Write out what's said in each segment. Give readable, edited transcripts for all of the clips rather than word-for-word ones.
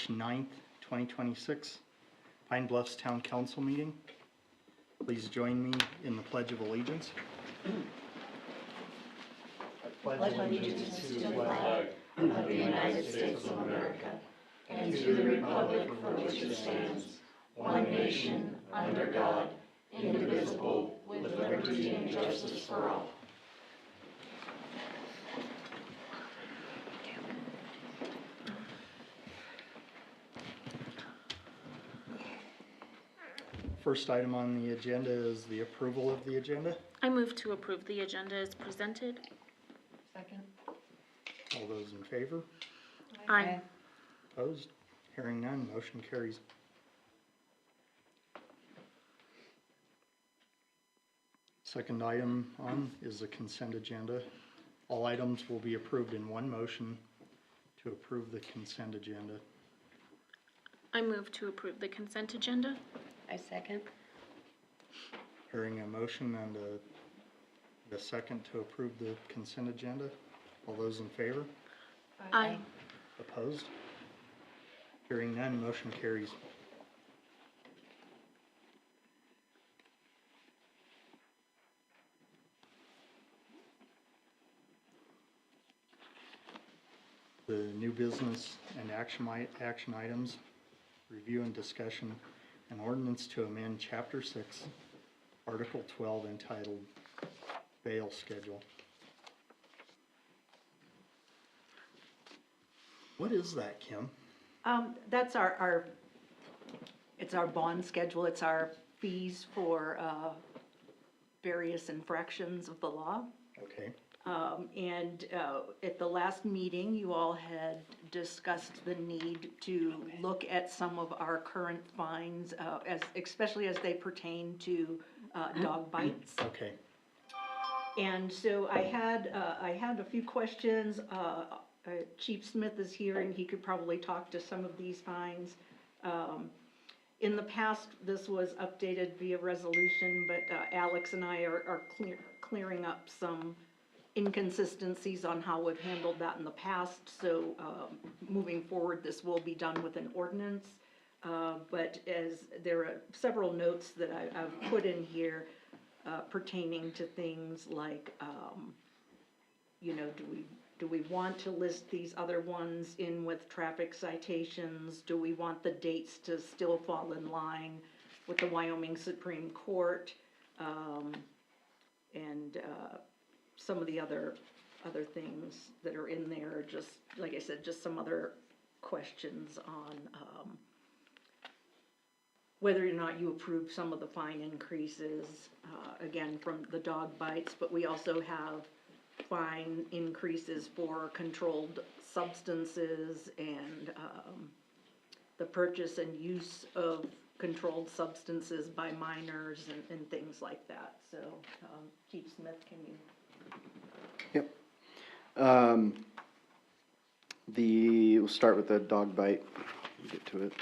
March 9th, 2026, Pine Bluffs Town Council meeting. Please join me in the Pledge of Allegiance. I pledge allegiance to the flag of the United States of America and to the republic for which it stands, one nation, under God, indivisible, with liberty and justice for all. First item on the agenda is the approval of the agenda. I move to approve the agenda as presented. Second. All those in favor? Aye. Opposed? Hearing none, motion carries. Second item on is the consent agenda. All items will be approved in one motion to approve the consent agenda. I move to approve the consent agenda. I second. Hearing a motion and the second to approve the consent agenda. All those in favor? Aye. Opposed? Hearing none, motion carries. The new business and action items, review and discussion, an ordinance to amend Chapter 6, Article 12 entitled Bail Schedule. What is that, Kim? That's it's our bond schedule, it's our fees for various infractions of the law. Okay. And at the last meeting, you all had discussed the need to look at some of our current fines, especially as they pertain to dog bites. Okay. And so I had a few questions. Chief Smith is here and he could probably talk to some of these fines. In the past, this was updated via resolution, but Alex and I are clearing up some inconsistencies on how we've handled that in the past. So moving forward, this will be done with an ordinance. But as there are several notes that I've put in here pertaining to things like, you know, do we want to list these other ones in with traffic citations? Do we want the dates to still fall in line with the Wyoming Supreme Court? And some of the other things that are in there, just like I said, just some other questions on whether or not you approve some of the fine increases, again, from the dog bites, but we also have fine increases for controlled substances and the purchase and use of controlled substances by minors and things like that. So, Chief Smith, can you? Yep. We'll start with the dog bite. We'll get to it.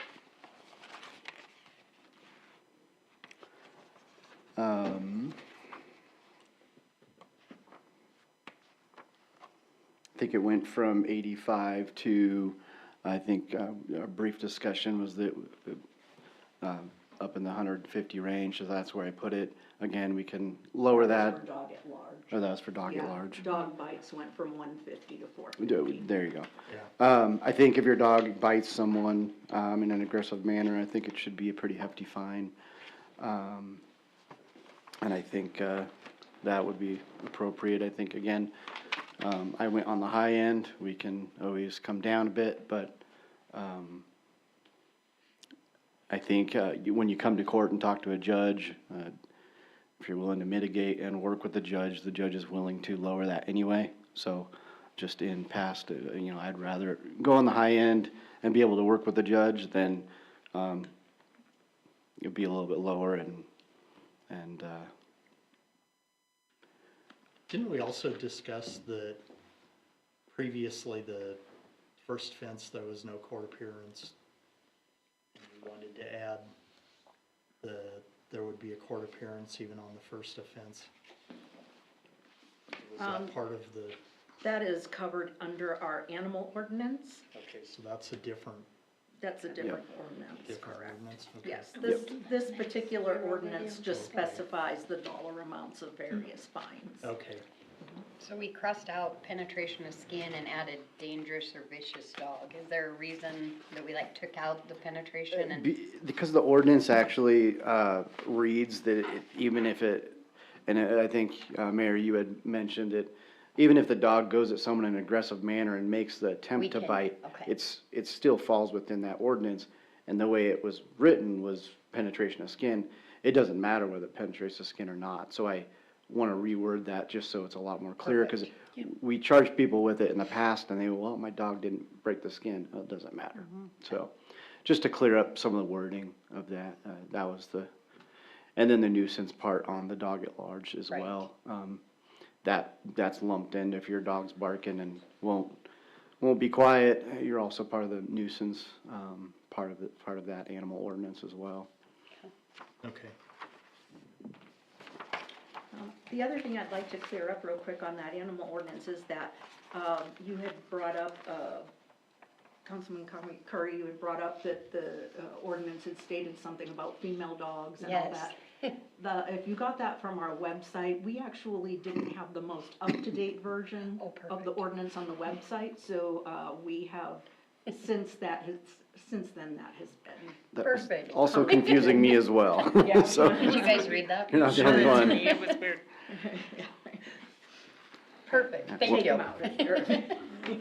I think it went from 85 to, I think, a brief discussion was that up in the 150 range, so that's where I put it. Again, we can lower that. For dog at large. Oh, that was for dog at Yeah, large. dog bites went from 150 to 450. There you go. Yeah. I think if your dog bites someone in an aggressive manner, I think it should be a pretty hefty fine. And I think that would be appropriate. I think, again, I went on the high end. We can always come down a bit, but I think when you come to court and talk to a judge, if you're willing to mitigate and work with the judge is willing to lower that anyway. So just in past, you know, I'd rather go on the high end and be able to work with the judge than it'd be a little bit lower and Didn't we also discuss that previously the first offense there was no court appearance? And we wanted to add there would be a court appearance even on the first offense. Was that part of the? That is covered under our animal ordinance. Okay, so that's a different That's a different ordinance, Different correct. ordinance, okay. Yes, this particular ordinance just specifies the dollar amounts of various fines. Okay, So we crossed out penetration of skin and added dangerous or vicious dog. Is there a reason that we like took out the penetration and? Because the ordinance actually reads that even if it, and I think, Mayor, you had mentioned it, even if the dog goes at someone in an aggressive manner and makes the We attempt to can- bite, okay. it still falls within that ordinance. And the way it was written was penetration of skin. It doesn't matter whether it penetrates the skin or not. So I want to reword that just so it's a lot more clear, because we charged people with it in the past and they, well, my dog didn't break the skin. Well, it doesn't matter. So just to clear up some of the wording of that, that was and then the nuisance part on the dog at large as Right. well. That's lumped in. If your dog's barking and won't be quiet, you're also part of the nuisance, part of that animal ordinance as well. okay. The other thing I'd like to clear up real quick on that animal ordinance is that, you had brought up, Councilman Curry, you had brought up that the ordinance had stated something about female dogs and all Yes. that. If you got that from our website, we actually didn't have the most up-to-date version Oh, of the perfect. ordinance on the website, so, we have, since then, that has been. That was Perfect. also confusing me as well. Yeah. So, Did you guys read that? you're not the only one. It was weird. Perfect, thank Take you. them out if you're,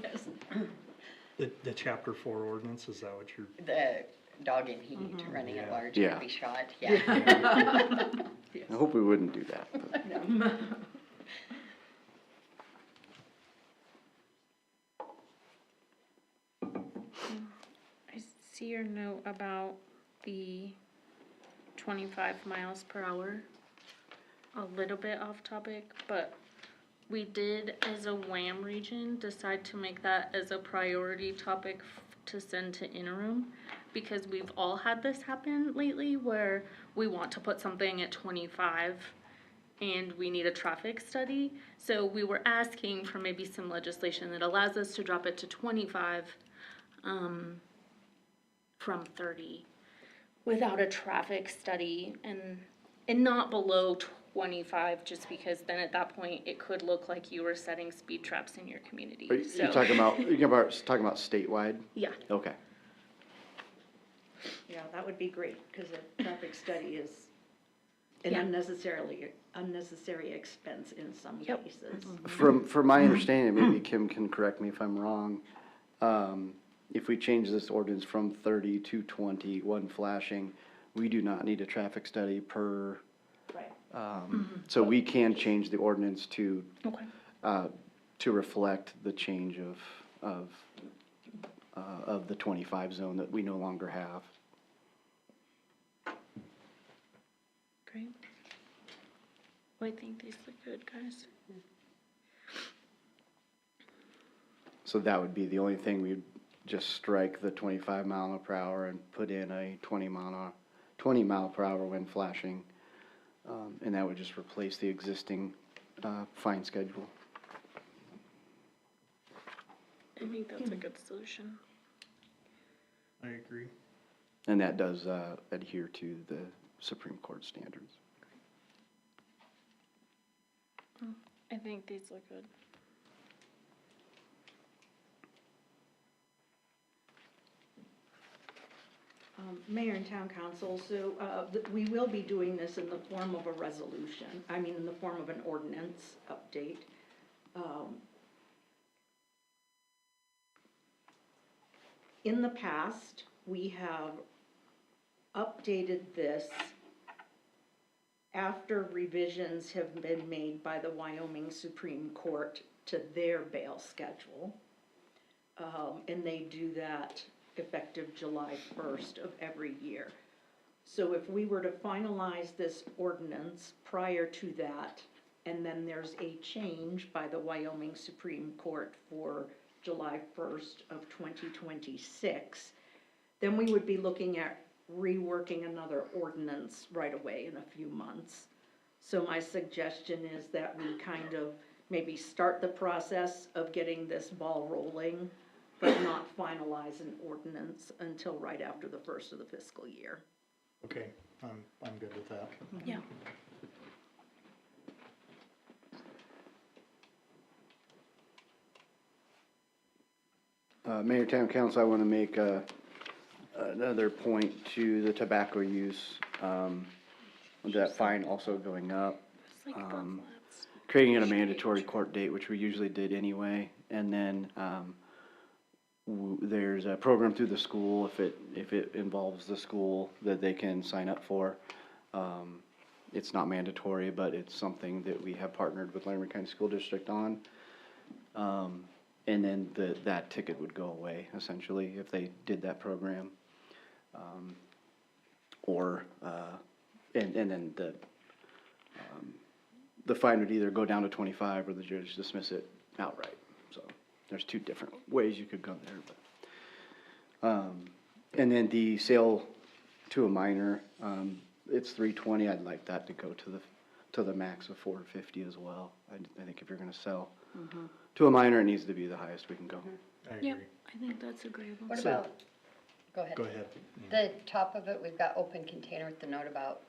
yes. The chapter 4 ordinance, is that what you're, The dog in heat running at Yeah. large Yeah. can be shot, yeah. I hope we wouldn't do that. But. No. I see your note about the 25 miles per hour. A little bit off topic, but we did, as a WAM region, decide to make that as a priority topic to send to interim, because we've all had this happen lately where we want to put something at 25 and we need a traffic study. So we were asking for maybe some legislation that allows us to drop it to 25 from 30 without a traffic study, and not below 25, just because then at that point it could look like you were setting speed traps in your community. Are you So, talking about statewide? yeah, Okay. Yeah, that would be great, because a traffic study is an Yeah. unnecessary expense in some Yep. cases. From my understanding, maybe Kim can correct me if I'm wrong, if we change this ordinance from 30 to 20, one flashing, we do not need a traffic study per, Right. so we can change the ordinance to, okay. to reflect the change of the 25 zone that we no longer have. Great. Well, I think these look good, guys. So that would be the only thing, we'd just strike the 25 mile per hour and put in a 20 mile per hour when flashing. And that would just replace the existing, fine schedule. I think that's a good solution. I agree. And that does, adhere to the Supreme Court standards. I think these look good. Mayor and Town Council, so, we will be doing this in the form of a resolution, in the form of an ordinance update. In the past, we have updated this after revisions have been made by the Wyoming Supreme Court to their bail schedule. And they do that effective July 1st of every year. So if we were to finalize this ordinance prior to that, and then there's a change by the Wyoming Supreme Court for July 1st of 2026, then we would be looking at reworking another ordinance right away in a few months. So my suggestion is that we kind of maybe start the process of getting this ball rolling but not finalize an ordinance until right after the first of the fiscal year. Okay, I'm good with that. Yeah. Mayor, Town Council, I want to make another point to the tobacco use. That fine also going up. It's like Bluffs. Creating it a mandatory court date, which we usually did anyway, and then, there's a program through the school, if it involves the school, that they can sign up for. It's not mandatory, but it's something that we have partnered with Laramie County School District on. And then that ticket would go away, essentially, if they did that program. And then the fine would either go down to 25 or the judge dismiss it outright. So there's two different ways you could go there. But and then the sale to a minor, it's $320. I'd like that to go to the max of $450 as well. I think if you're going to sell to a minor, it needs to be the highest we can go. I agree. Yep, I think that's agreeable. What So- about, go ahead. Go ahead. The top of it, we've got open container with the note about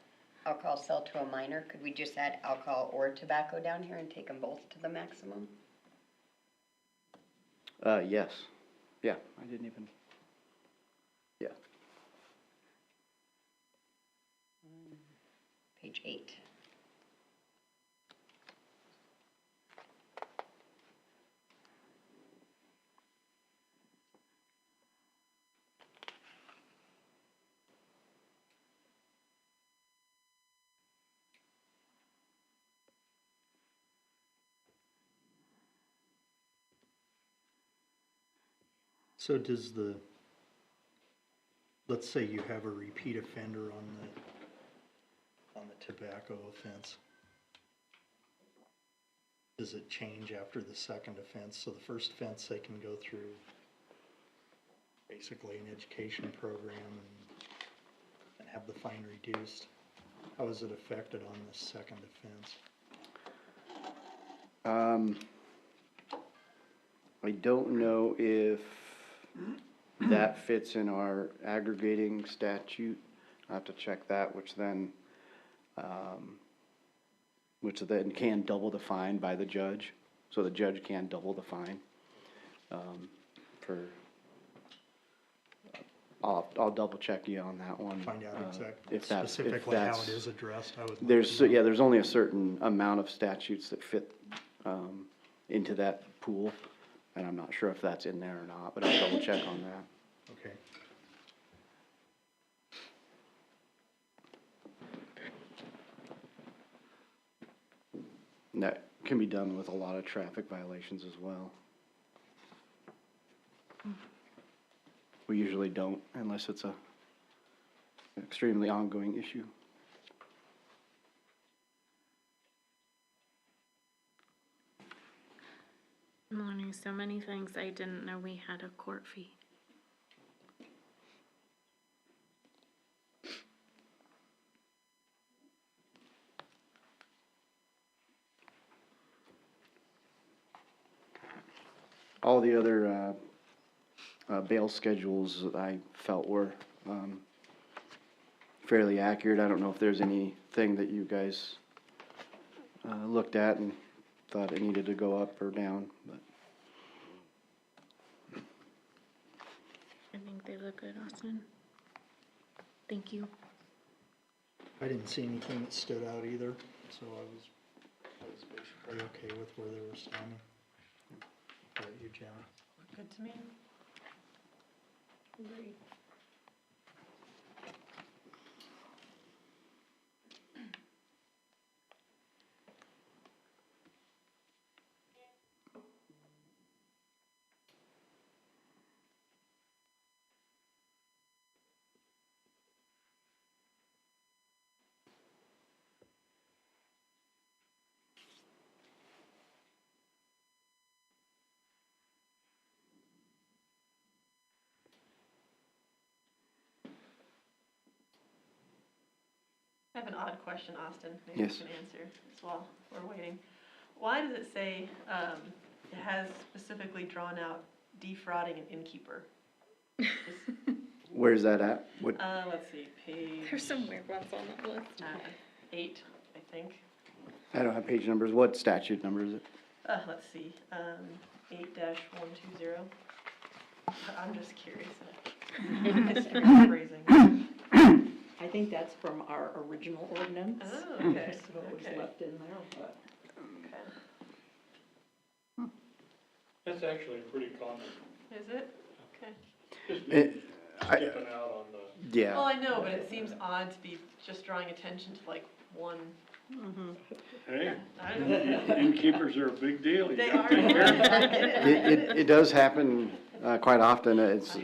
alcohol sell to a minor. Could we just add alcohol or tobacco down here and take them both to the maximum? Yes. Yeah, I didn't even, yeah. Page 8. So does let's say you have a repeat offender on the tobacco offense. Does it change after the second offense? So the first offense, they can go through basically an education program and have the fine reduced. How is it affected on the second offense? I don't know if that fits in our aggregating statute. I have to check that, which then can double the fine by the judge. So the judge can double the fine. I'll double check you on that one. Find out if that's- specifically how it is addressed. I would like There's, to know. yeah, there's only a certain amount of statutes that fit into that pool, and I'm not sure if that's in there or not, but I'll double check on that. Okay. And that can be done with a lot of traffic violations as well. We usually don't unless it's an extremely ongoing issue. I'm learning so many things I didn't know we had a court fee. All the other bail schedules I felt were fairly accurate. I don't know if there's anything that you guys looked at and thought it needed to go up or down, but I think they look good, Austin. Thank you. I didn't see anything that stood out either, so I was basically okay with where they were standing. How about you, Jen? Good to me. Agreed. I have an odd question, Austin, maybe you Yes. can answer as well, we're waiting. Why does it say, it has specifically drawn out defrauding an innkeeper. Where's that at? What, Let's see, page, There's some weird ones on that list. 8, I think. I don't have page numbers. What statute number is it? Let's see, 8-120. I'm just curious. It's paraphrasing. I think that's from our original ordinance. Oh, okay, So it was okay. left in there, but. Okay. That's actually pretty common, Is it? Okay. just It, I, skipping out on the, Well, yeah, I know, but it seems odd to be just drawing attention to like one. hey, I don't know. innkeepers are a big deal. You They gotta are. take care of them. it does happen, quite often. It's,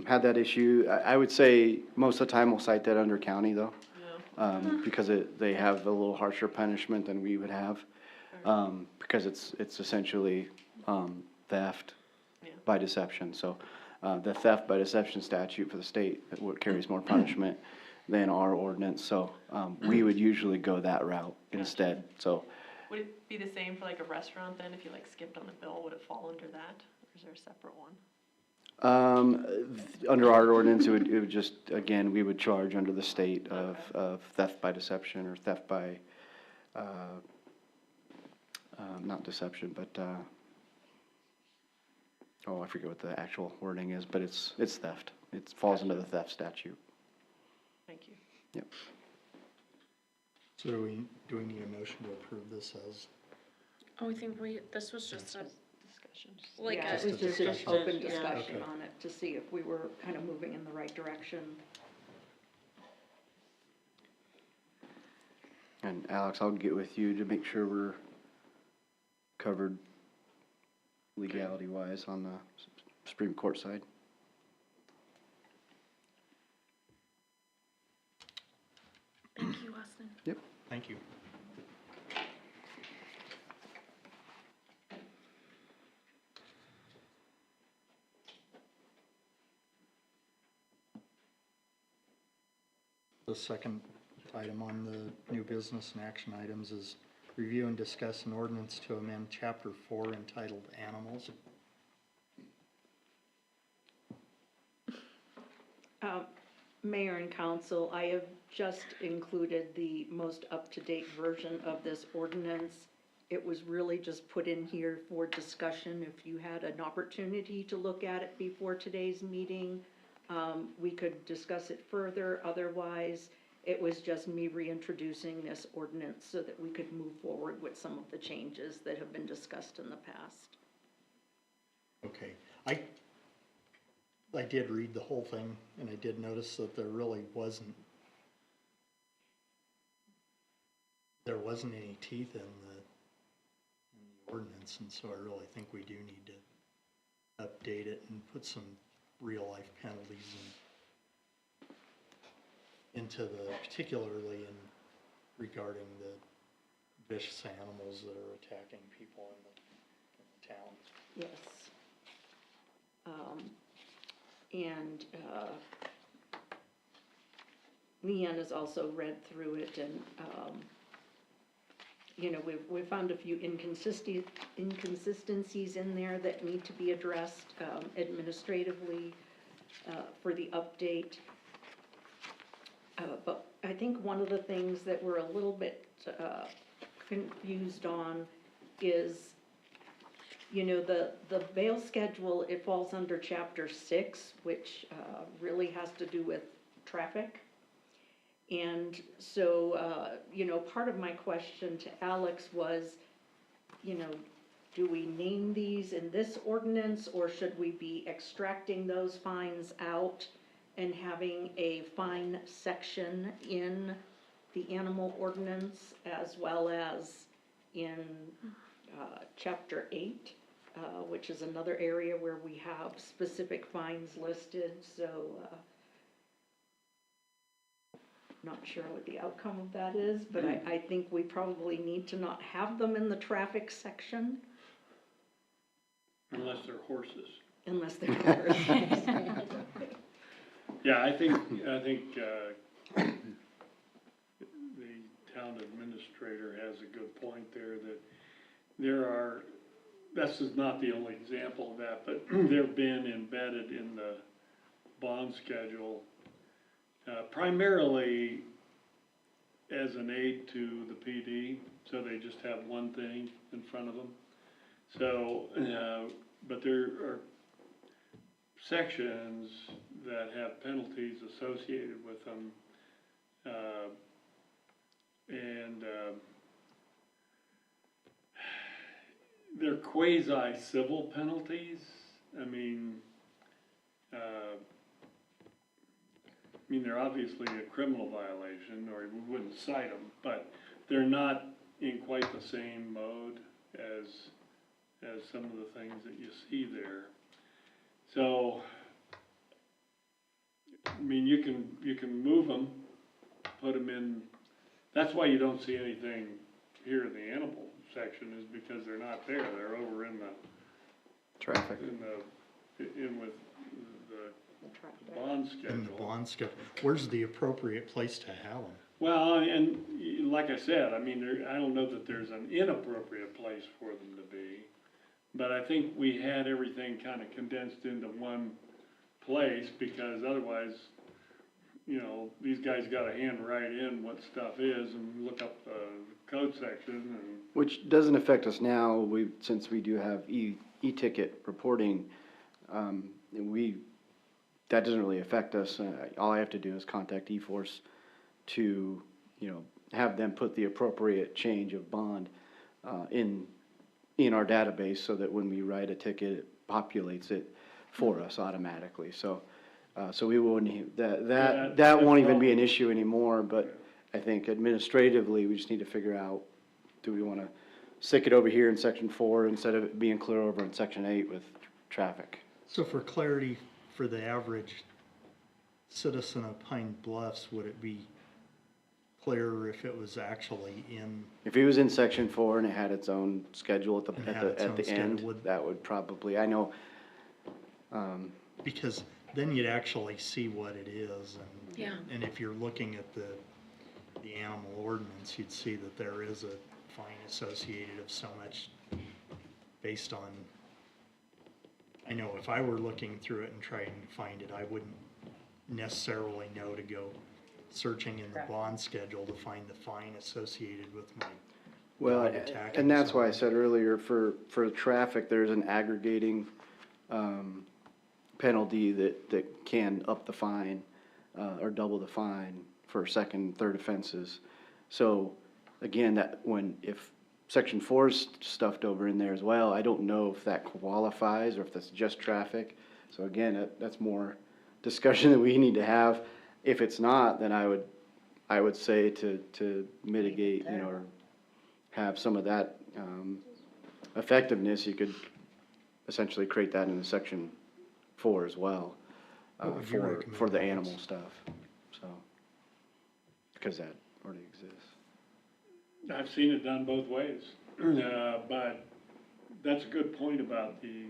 had that issue. I would say most of the time we'll cite that under county though. No. Because they have a little harsher punishment than we would have. Because it's essentially, theft Yeah. by deception. So, the theft by deception statute for the state carries more punishment than our ordinance. So, we would usually go that route instead, so. Would it be the same for like a restaurant then? If you like skipped on the bill, would it fall under that? Or is there a separate one? Under our ordinance, it would just, again, we would charge under the state of theft by deception or theft by, not deception, but, I forget what the actual wording is, but it's theft. It falls under the theft statute. Thank you. Yep. So do we need a motion to approve this as, Oh, I think this was just a, Discussion. like Yeah, a, it was just an discussion. open Yeah. discussion Okay. on it to see if we were kind of moving in the right direction. And Alex, I'll get with you to make sure we're covered legality-wise on the Supreme Court side. thank you, Austin. thank you. The second item on the new business and action items is review and discuss an ordinance to amend chapter 4 entitled Animals. Mayor and council, I have just included the most up-to-date version of this ordinance. It was really just put in here for discussion. If you had an opportunity to look at it before today's meeting, we could discuss it further. Otherwise, it was just me reintroducing this ordinance so that we could move forward with some of the changes that have been discussed in the past. Okay, I did read the whole thing, and I did notice that there wasn't any teeth in the ordinance, and so I really think we do need to update it and put some real-life penalties into the, particularly in regarding the vicious animals that are attacking people in the town. Yes. And Leanne has also read through it, and, we've found a few inconsistencies in there that need to be addressed administratively for the update. But I think one of the things that we're a little bit confused on is, the bail schedule, it falls under chapter 6, which really has to do with traffic. And so, part of my question to Alex was, do we name these in this ordinance, or should we be extracting those fines out and having a fine section in the animal ordinance as well as in chapter 8, which is another area where we have specific fines listed, so not sure what the outcome of that is, but I think we probably need to not have them in the traffic section Unless they're horses. unless they're horses. Yeah, I think the town administrator has a good point there, that there are this is not the only example of that, but they've been embedded in the bond schedule, primarily as an aid to the PD, so they just have one thing in front of them. So, but there are sections that have penalties associated with them, and they're quasi-civil penalties. I mean, they're obviously a criminal violation, or we wouldn't cite them, but they're not in quite the same mode as some of the things that you see there. So, I mean, you can move them, put them in. That's why you don't see anything here in the animal section, is because they're not there. They're over in the Traffic. in with the bond schedule. In the bond schedule, where's the appropriate place to have them? Well, and like I said, I mean, I don't know that there's an inappropriate place for them to be, but I think we had everything kind of condensed into one place, because otherwise, you know, these guys gotta hand write in what stuff is and look up the code section and. Which doesn't affect us now, since we do have e-ticket reporting, that doesn't really affect us. All I have to do is contact E-Force to, you know, have them put the appropriate change of bond, in our database, so that when we write a ticket, it populates it for us automatically. So we wouldn't, that won't even be an issue anymore, but I think administratively, we just need to figure out, do we wanna stick it over here in section 4 instead of it being clear over in section 8 with traffic? So for clarity, for the average citizen of Pine Bluffs, would it be clearer if it was actually in? If it was in section 4 and it had its own schedule at And had its the own end, schedule, that would probably, I know, Because then you'd actually see what it is, and. Yeah. And if you're looking at the animal ordinance, you'd see that there is a fine associated of so much based on, I know if I were looking through it and trying to find it, I wouldn't necessarily know to go searching in the Correct. bond schedule to find the fine associated with my well, dog attacking and that's why I someone. said earlier, for traffic, there's an aggregating, penalty that can up the fine, or double the fine for second, third offenses. So, again, if section 4 is stuffed over in there as well, I don't know if that qualifies, or if that's just traffic. So again, that's more discussion that we need to have. If it's not, then I would say to mitigate, you know, or have some of that, effectiveness, you could essentially create that in the section 4 as well, What would you for recommend, the Alex? animal stuff, so, because that already exists. I've seen it done both ways, but that's a good point about the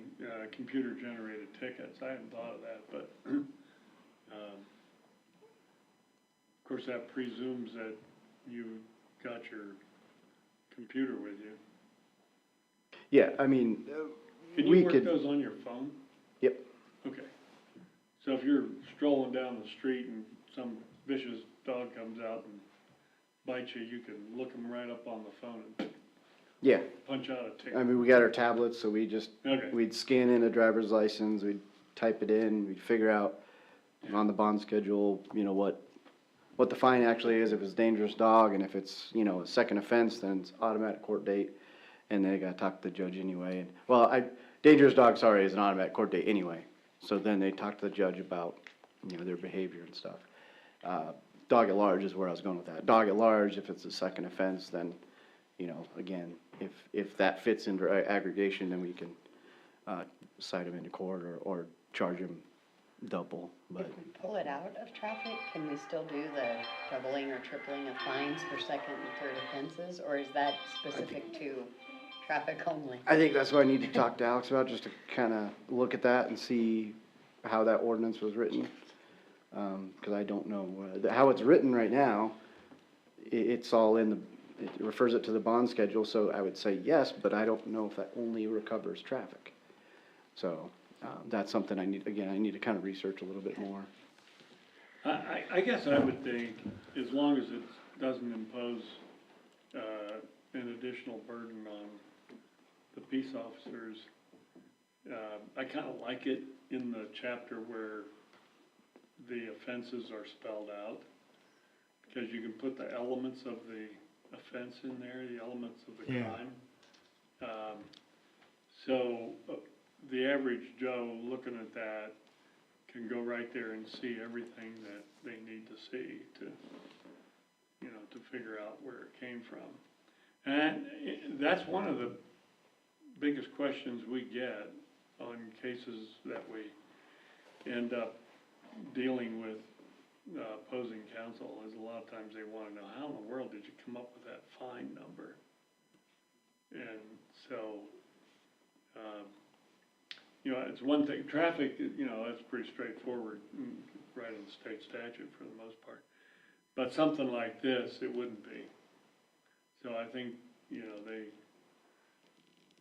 computer-generated tickets. I hadn't thought of that, but of course, that presumes that you've got your computer with you. Yeah, I mean, Can we you work could, those on your phone? Yep. Okay. So if you're strolling down the street and some vicious dog comes out and bites you, you can look them right up on the phone and yeah, punch out a ticket. I mean, we got our tablets, so Okay. we'd scan in a driver's license, we'd type it in, we'd figure out on the bond schedule, you know, what the fine actually is, if it's a dangerous dog, and if it's, you know, a second offense, then it's automatic court date, and they gotta talk to the judge anyway. And, well, dangerous dog, sorry, is an automatic court date anyway, so then they talk to the judge about, you know, their behavior and stuff. Dog at large is where I was going with that. Dog at large, if it's a second offense, then, you know, again, if that fits into aggregation, then we can, cite them into court or charge them double, but. If we pull it out of traffic, can we still do the doubling or tripling of fines for second and third offenses, or is that specific to traffic only? I think that's what I need to talk to Alex about, just to kinda look at that and see how that ordinance was written. Cause I don't know, how it's written right now, it's all in it refers it to the bond schedule, so I would say yes, but I don't know if that only recovers traffic. So, that's something I need to kind of research a little bit more. I guess I would think, as long as it doesn't impose, an additional burden on the peace officers, I kinda like it in the chapter where the offenses are spelled out, because you can put the elements of the offense in there, the elements of the Yeah. crime. So, the average Joe looking at that can go right there and see everything that they need to see to, you know, to figure out where it came from. And that's one of the biggest questions we get on cases that we end up dealing with opposing counsel, is a lot of times they wanna know, how in the world did you come up with that fine number? And so, you know, it's one thing, traffic, you know, that's pretty straightforward, right in the state statute for the most part. But something like this, it wouldn't be. So I think, you know,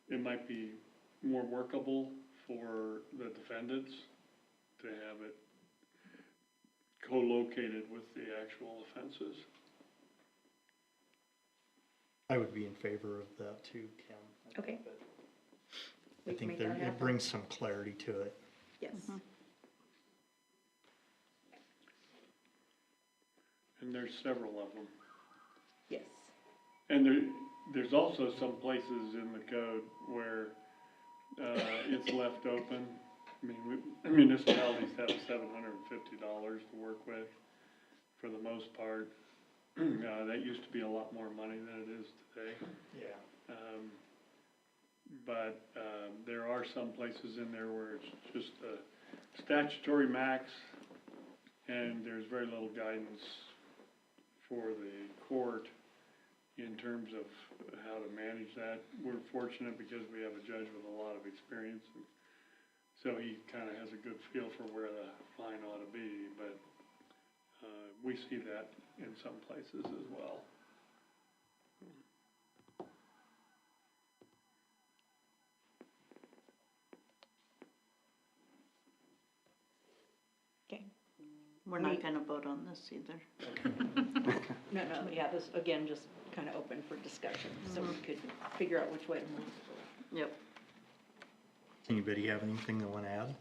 it might be more workable for the defendants to have it co-located with the actual offenses. I would be in favor of that too, Kim. Okay. I We can think make that it happen. brings some clarity to it. Yes. And there's several of them. Yes. And there's also some places in the code where, it's left open. I mean, municipalities have $750 to work with, for the most part. That used to be a lot more money than it is today. Yeah. But there are some places in there where it's just a statutory max, and there's very little guidance for the court in terms of how to manage that. We're fortunate because we have a judge with a lot of experience, and so he kind of has a good feel for where the fine ought to be, but we see that in some places as well. Okay. We're not gonna vote on this either. No, yeah, this, again, just kind of open for discussion, so we could figure out which way to move. Yep. Does anybody have anything they want to add?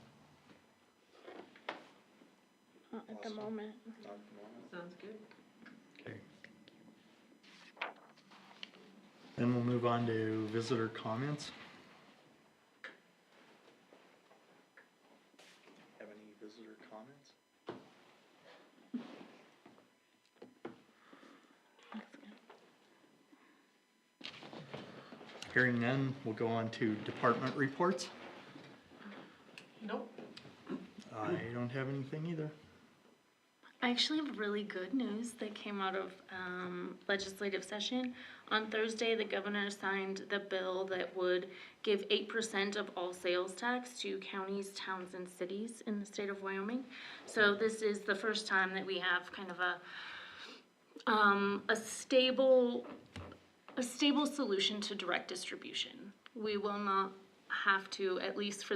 Not at the moment. Sounds good. Okay. Then we'll move on to visitor comments. Have any visitor comments? Hearing none, we'll go on to department reports. Nope. I don't have anything either. I actually have really good news that came out of legislative session. On Thursday, the governor signed the bill that would give 8% of all sales tax to counties, towns, and cities in the state of Wyoming. So this is the first time that we have kind of a stable solution to direct distribution. We will not have to, at least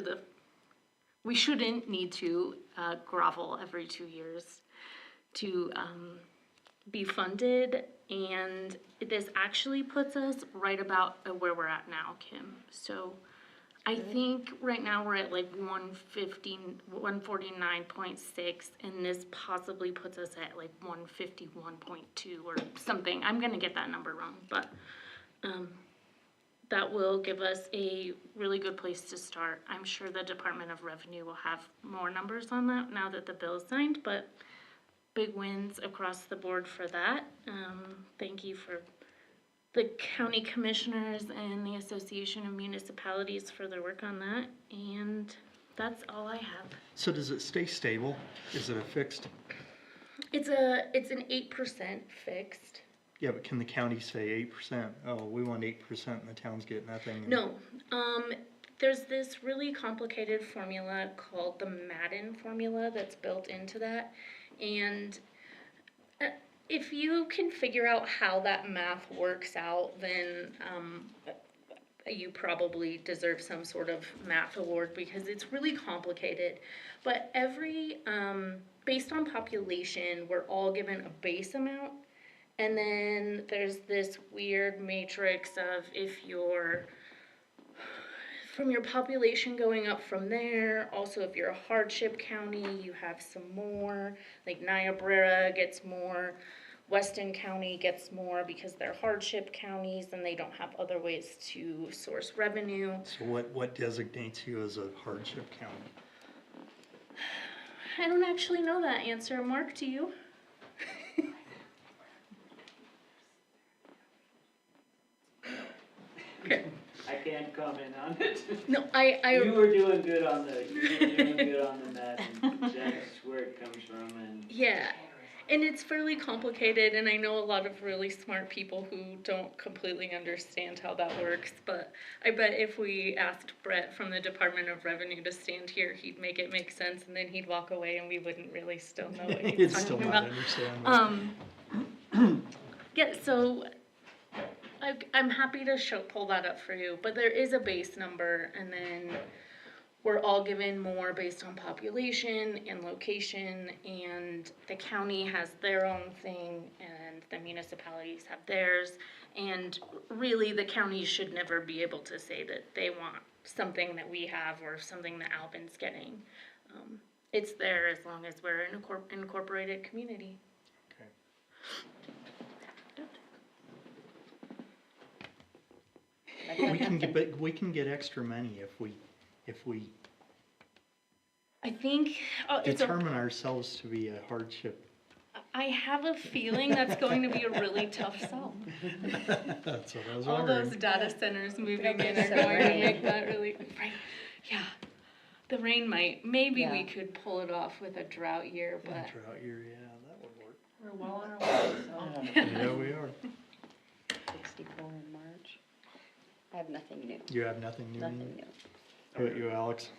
we shouldn't need to grovel every 2 years to be funded, and this actually puts us right about where we're at now, Kim. So I think right now we're at like 149.6, and this possibly puts us at like 151.2 or something. I'm gonna get that number wrong, but that will give us a really good place to start. I'm sure the Department of Revenue will have more numbers on that now that the bill is signed, but big wins across the board for that. Thank you for the county commissioners and the Association of Municipalities for their work on that, and that's all I have. So does it stay stable? Is it a fixed? It's an 8% fixed. Yeah, but can the county say 8%? Oh, we want 8% and the towns get nothing? No, there's this really complicated formula called the Madden formula that's built into that, and If you can figure out how that math works out, then, you probably deserve some sort of math award because it's really complicated. But based on population, we're all given a base amount. And then there's this weird matrix of if you're from your population going up from there. Also, if you're a hardship county, you have some more. Like Niobrara gets more. Weston County gets more because they're hardship counties and they don't have other ways to source revenue. So what designates you as a hardship county? I don't actually know that answer. Mark, do you? Okay. I can't comment on it. No, You were doing good on the math, and that's where it comes from, and. Yeah, and it's fairly complicated, and I know a lot of really smart people who don't completely understand how that works, but I bet if we asked Brett from the Department of Revenue to stand here, he'd make it make sense, and then he'd walk away, and we wouldn't really still know what he's You'd talking still about. not understand. Yeah, so I'm happy to pull that up for you, but there is a base number, and then we're all given more based on population and location, and the county has their own thing, and the municipalities have theirs, and really the counties should never be able to say that they want something that we have or something that Albin's getting. It's there as long as we're an incorporated community. Okay. We can get extra money if we I think determine ourselves to be a hardship. I have a feeling that's going to be a really tough sell. That's what I was All wondering. those data centers moving in are going to make that really, right, yeah. The rain maybe we Yeah. could pull it off with a drought year, but. Drought year, yeah, that would work. We're well on our way, so. Yeah, we are. 64 in March. I have nothing new. You have nothing new? Nothing new. How about you, Alex?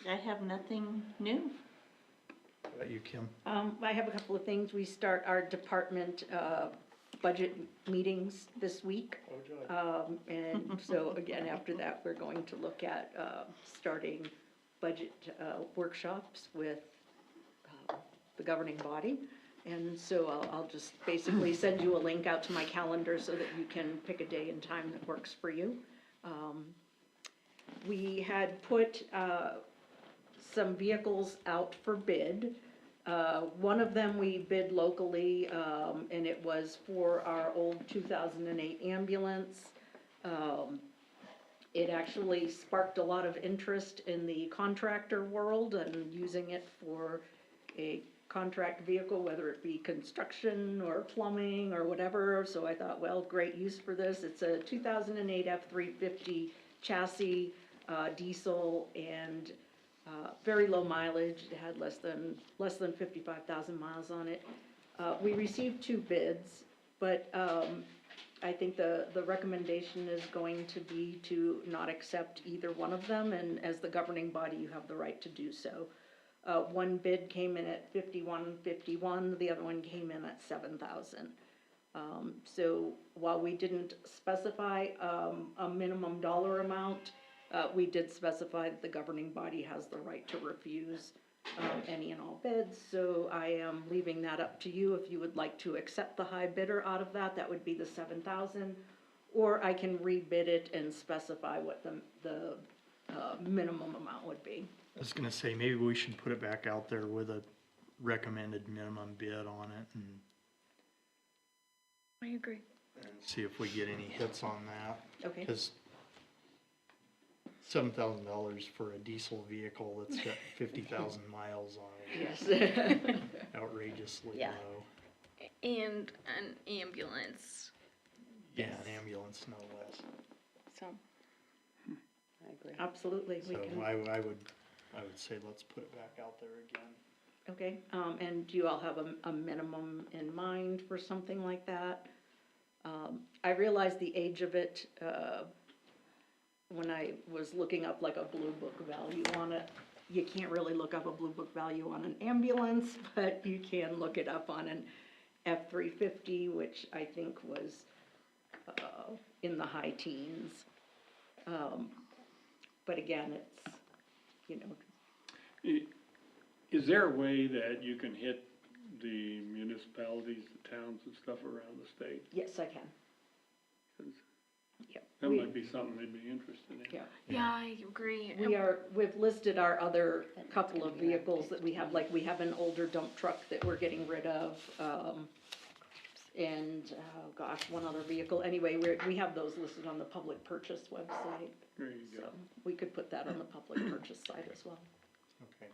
I have nothing new. How about you, Kim? I have a couple of things. We start our department, budget meetings this week. And so again, after that, we're going to look at, starting budget, workshops with, the governing body. And so I'll just basically send you a link out to my calendar so that you can pick a day and time that works for you. We had put, some vehicles out for bid. One of them we bid locally, and it was for our old 2008 ambulance. It actually sparked a lot of interest in the contractor world and using it for a contract vehicle, whether it be construction or plumbing or whatever. So I thought, well, great use for this. It's a 2008 F-350 chassis, diesel, and very low mileage. It had less than 55,000 miles on it. We received 2 bids, but I think the recommendation is going to be to not accept either one of them, and as the governing body, you have the right to do so. One bid came in at $51.51, the other one came in at $7,000. So while we didn't specify a minimum dollar amount, we did specify that the governing body has the right to refuse any and all bids. So I am leaving that up to you. If you would like to accept the high bidder out of that, that would be the $7,000, or I can rebid it and specify what the minimum amount would be. I was gonna say, maybe we should put it back out there with a recommended minimum bid on it and I agree. see if we get any hits on that. Okay. Cause $7,000 for a diesel vehicle that's got 50,000 miles on it is Yes. outrageously Yeah. low. And an ambulance, Yeah, an ambulance no less. so. I agree. Absolutely, we So can. I would say let's put it back out there again. Okay, and do you all have a minimum in mind for something like that? I realized the age of it, when I was looking up like a blue book value on it. you can't really look up a Blue Book value on an ambulance, but you can look it up on an F-350, which I think was, in the high teens. But again, it's, you know, Is there a way that you can hit the municipalities, the towns and stuff around the state? yes, I can. 'Cause Yep. that might be something they'd be interested in. Yeah. Yeah, I agree. We've listed our other couple of vehicles that we have, like we have an older dump truck that we're getting rid of, and, oh gosh, one other vehicle. Anyway, we have those listed on the public purchase website, There you so go. we could put that on the public purchase site as well. Okay.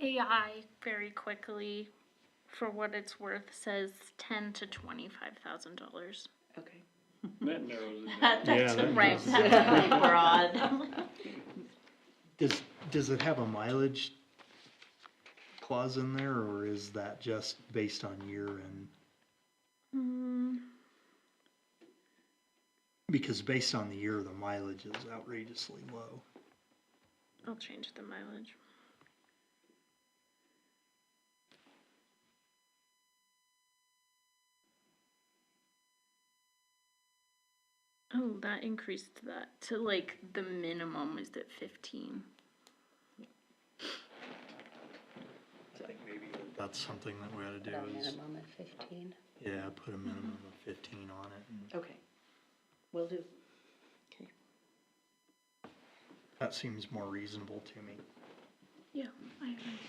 AI very quickly, for what it's worth, says $10,000 to $25,000. Okay. That narrows it down. That's that right, makes that's pretty broad. Does it have a mileage clause in there, or is that just based on year and? Because based on the year, the mileage is outrageously low. I'll change the mileage. Oh, that increased that to like the minimum is at 15. I think maybe that's something that we ought to Put a do is, minimum of 15. yeah, put a minimum of 15 on it. And Okay, will do. that seems more reasonable to me. Yeah, I agree.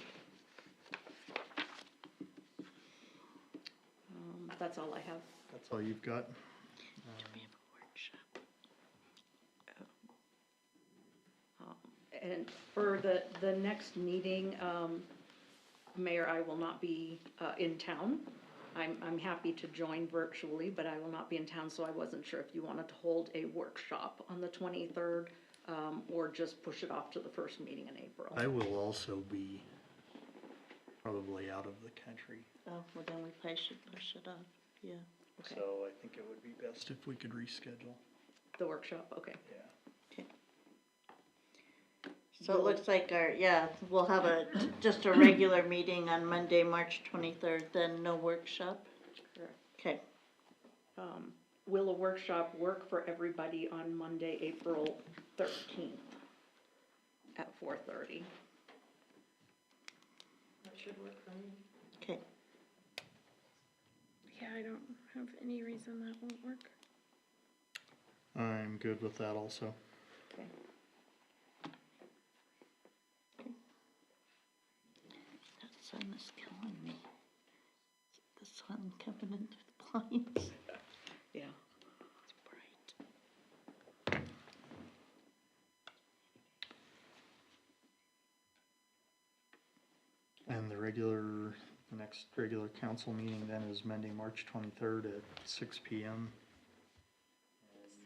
That's all I have. That's all you've got? We have a workshop. And for the next meeting, Mayor, I will not be in town. I'm happy to join virtually, but I will not be in town, so I wasn't sure if you wanted to hold a workshop on the 23rd, or just push it off to the first meeting in April. I will also be probably out of the country, Oh, well, then we probably should push it off, yeah. Okay. so I think it would be best if we could reschedule. The workshop, okay. Yeah. So it looks like we'll have just a regular meeting on Monday, March 23rd, then no workshop? Correct. Okay, Will a workshop work for everybody on Monday, April 13th at 4:30? That should work for me. okay. Yeah, I don't have any reason that won't work. I'm good with that also. Okay. That sun is killing me. The sun coming into the blinds. Yeah. It's bright. And the next regular council meeting then is Monday, March 23rd at 6 p.m.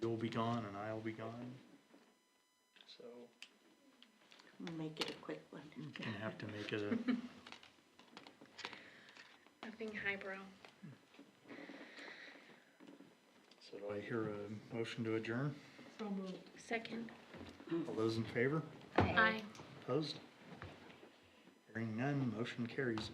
You'll be gone and I'll be gone. So, We'll make it a quick one. gonna have to make it a, Nothing highbrow. so do I hear a motion to adjourn? So moved. Second. All those in favor? Aye. Opposed? Hearing none, motion carries.